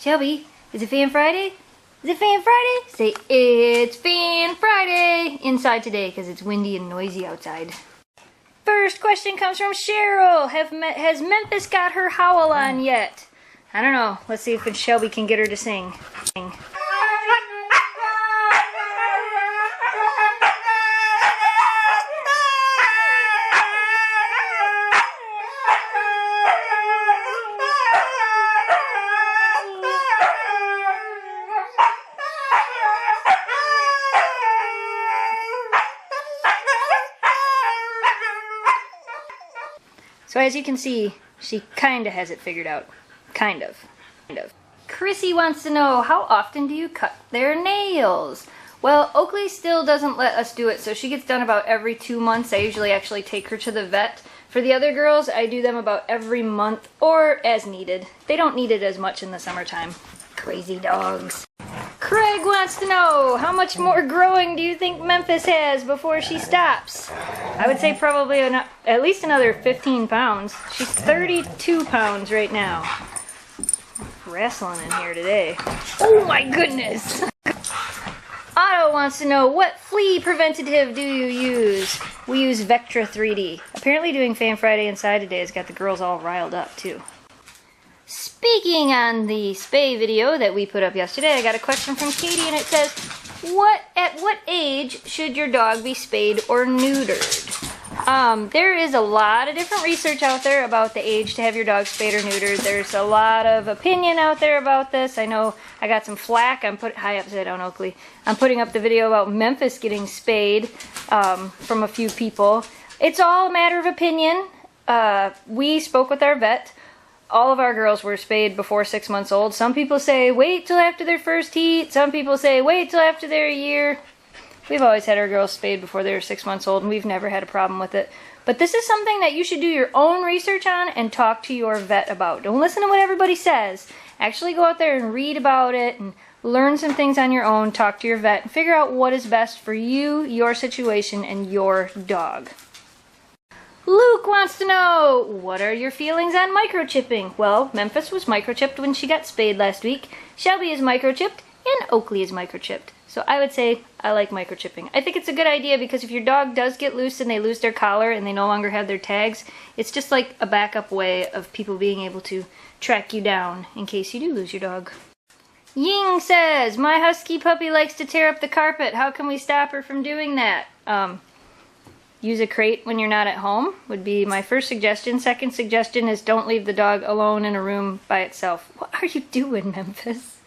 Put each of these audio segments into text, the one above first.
Shelby, is it Fan Friday? Is it Fan Friday? Say, it's Fan Friday inside today because it's windy and noisy outside. First question comes from Cheryl. Has Memphis got her Howl on yet? I don't know. Let's see if Shelby can get her to sing. So as you can see, she kinda has it figured out. Kind of. Chrissy wants to know, how often do you cut their nails? Well, Oakley still doesn't let us do it, so she gets done about every 2 months. I usually actually take her to the vet. For the other girls, I do them about every month or as needed. They don't need it as much in the summertime. Crazy dogs. Craig wants to know, how much more growing do you think Memphis has before she stops? I would say probably at least another 15 pounds. She's 32 pounds right now. Wrestling in here today. Oh my goodness! Otto wants to know, what flea preventative do you use? We use Vectra 3D. Apparently doing Fan Friday inside today has got the girls all riled up too. Speaking on the spay video that we put up yesterday, I got a question from Katie and it says, at what age should your dog be spayed or neutered? There is a lot of different research out there about the age to have your dog spayed or neutered. There's a lot of opinion out there about this. I know I got some flack. Hi upside down Oakley. I'm putting up the video about Memphis getting spayed from a few people. It's all a matter of opinion. We spoke with our vet. All of our girls were spayed before 6 months old. Some people say wait till after their first heat. Some people say wait till after they're a year. We've always had our girls spayed before they were 6 months old, and we've never had a problem with it. But this is something that you should do your own research on and talk to your vet about. Don't listen to what everybody says. Actually go out there and read about it and learn some things on your own. Talk to your vet and figure out what is best for you, your situation, and your dog. Luke wants to know, what are your feelings on microchipping? Well, Memphis was microchipped when she got spayed last week. Shelby is microchipped, and Oakley is microchipped. So I would say I like microchipping. I think it's a good idea because if your dog does get loose and they lose their collar and they no longer have their tags, it's just like a backup way of people being able to track you down in case you do lose your dog. Ying says, my husky puppy likes to tear up the carpet. How can we stop her from doing that? Use a crate when you're not at home would be my first suggestion. Second suggestion is don't leave the dog alone in a room by itself. What are you doing, Memphis?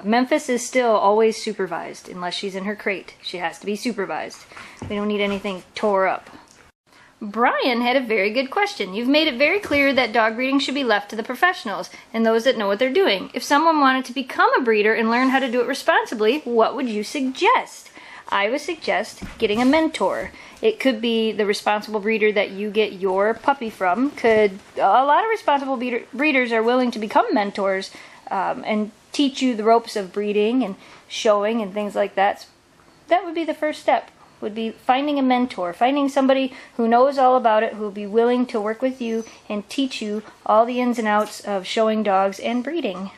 Memphis is still always supervised unless she's in her crate. She has to be supervised. We don't need anything tore up. Brian had a very good question. You've made it very clear that dog breeding should be left to the professionals and those that know what they're doing. If someone wanted to become a breeder and learn how to do it responsibly, what would you suggest? I would suggest getting a mentor. It could be the responsible breeder that you get your puppy from. A lot of responsible breeders are willing to become mentors and teach you the ropes of breeding and showing and things like that. That would be the first step, would be finding a mentor, finding somebody who knows all about it, who will be willing to work with you and teach you all the ins and outs of showing dogs and breeding.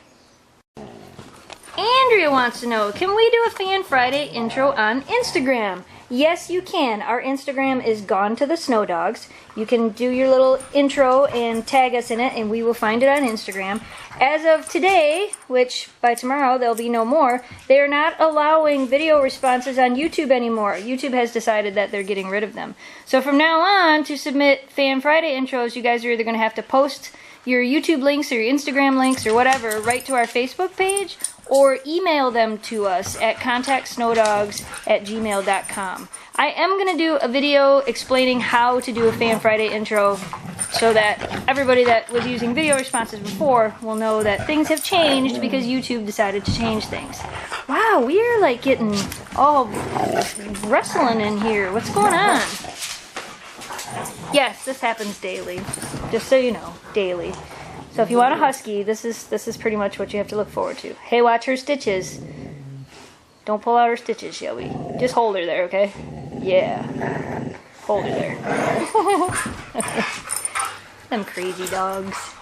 Andrea wants to know, can we do a Fan Friday intro on Instagram? Yes, you can. Our Instagram is GonetotheSnowDogs. You can do your little intro and tag us in it, and we will find it on Instagram. As of today, which by tomorrow there'll be no more, they are not allowing video responses on YouTube anymore. YouTube has decided that they're getting rid of them. So from now on, to submit Fan Friday intros, you guys are either going to have to post your YouTube links or your Instagram links or whatever right to our Facebook page, or email them to us at contactsnowdogs@gmail.com. I am going to do a video explaining how to do a Fan Friday intro so that everybody that was using video responses before will know that things have changed because YouTube decided to change things. Wow, we are like getting all wrestling in here. What's going on? Yes, this happens daily. Just so you know, daily. So if you want a husky, this is pretty much what you have to look forward to. Hey, watch her stitches. Don't pull out her stitches, Shelby. Just hold her there, okay? Yeah. Hold her there. Them crazy dogs.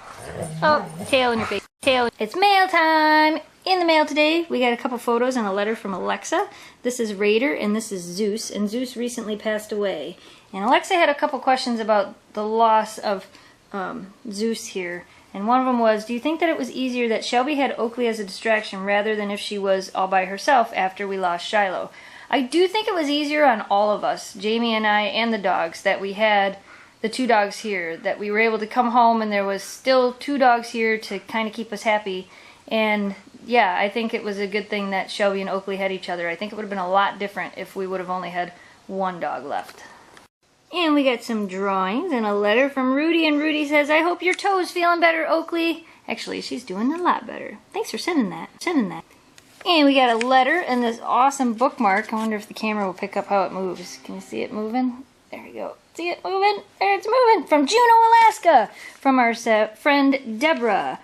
Oh, tail in your face. It's mail time! In the mail today, we got a couple photos and a letter from Alexa. This is Raider and this is Zeus, and Zeus recently passed away. And Alexa had a couple questions about the loss of Zeus here. And one of them was, do you think that it was easier that Shelby had Oakley as a distraction rather than if she was all by herself after we lost Shiloh? I do think it was easier on all of us, Jamie and I and the dogs, that we had the two dogs here, that we were able to come home and there was still two dogs here to kind of keep us happy. And yeah, I think it was a good thing that Shelby and Oakley had each other. I think it would have been a lot different if we would have only had one dog left. And we got some drawings and a letter from Rudy, and Rudy says, I hope your toe's feeling better, Oakley. Actually, she's doing a lot better. Thanks for sending that. And we got a letter and this awesome bookmark. I wonder if the camera will pick up how it moves. Can you see it moving? There we go. See it moving? There, it's moving. From Juneau, Alaska. From our friend Deborah.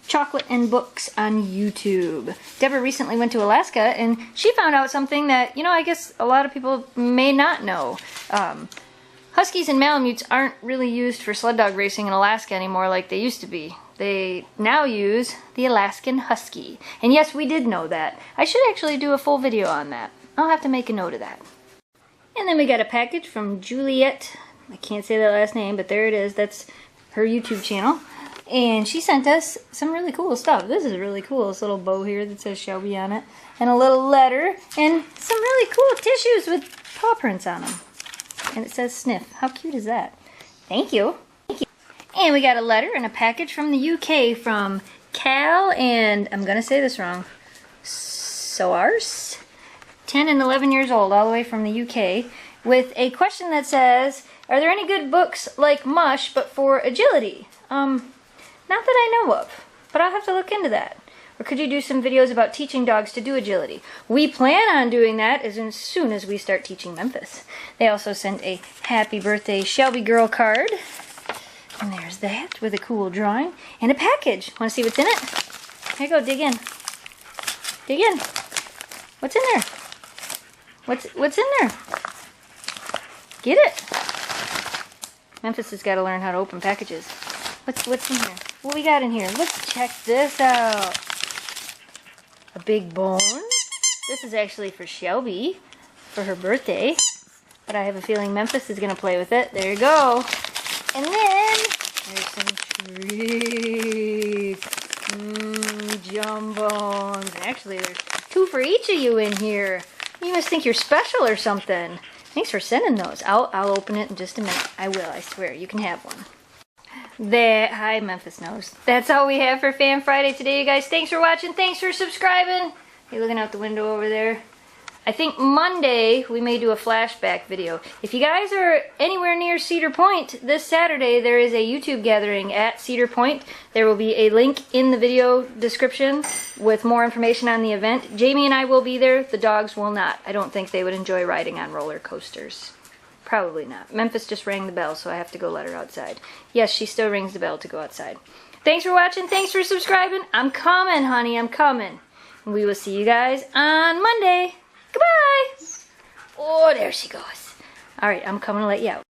Chocolate and Books on YouTube. Deborah recently went to Alaska and she found out something that, I guess a lot of people may not know. Huskies and Malamutes aren't really used for sled dog racing in Alaska anymore like they used to be. They now use the Alaskan Husky. And yes, we did know that. I should actually do a full video on that. I'll have to make a note of that. And then we got a package from Juliet. I can't say that last name, but there it is. That's her YouTube channel. And she sent us some really cool stuff. This is really cool. This little bow here that says Shelby on it. And a little letter. And some really cool tissues with paw prints on them. And it says sniff. How cute is that? Thank you. And we got a letter and a package from the UK from Cal and, I'm going to say this wrong, Soars. 10 and 11 years old, all the way from the UK. With a question that says, are there any good books like Mush but for agility? Not that I know of, but I'll have to look into that. Or could you do some videos about teaching dogs to do agility? We plan on doing that as soon as we start teaching Memphis. They also sent a happy birthday Shelby girl card. And there's that with a cool drawing. And a package. Want to see what's in it? Here you go, dig in. Dig in. What's in there? What's in there? Get it. Memphis has got to learn how to open packages. What's in here? What we got in here? Let's check this out. A big bone. This is actually for Shelby for her birthday. But I have a feeling Memphis is going to play with it. There you go. And then there's some treats. Jumbones. Actually, there's two for each of you in here. You must think you're special or something. Thanks for sending those. I'll open it in just a minute. I will, I swear. You can have one. Hi, Memphis knows. That's all we have for Fan Friday today, you guys. Thanks for watching. Thanks for subscribing. You're looking out the window over there. I think Monday we may do a flashback video. If you guys are anywhere near Cedar Point, this Saturday there is a YouTube gathering at Cedar Point. There will be a link in the video description with more information on the event. Jamie and I will be there. The dogs will not. I don't think they would enjoy riding on roller coasters. Probably not. Memphis just rang the bell, so I have to go let her outside. Yes, she still rings the bell to go outside. Thanks for watching. Thanks for subscribing. I'm coming, honey. I'm coming. We will see you guys on Monday. Goodbye. Oh, there she goes. All right, I'm coming to let you out.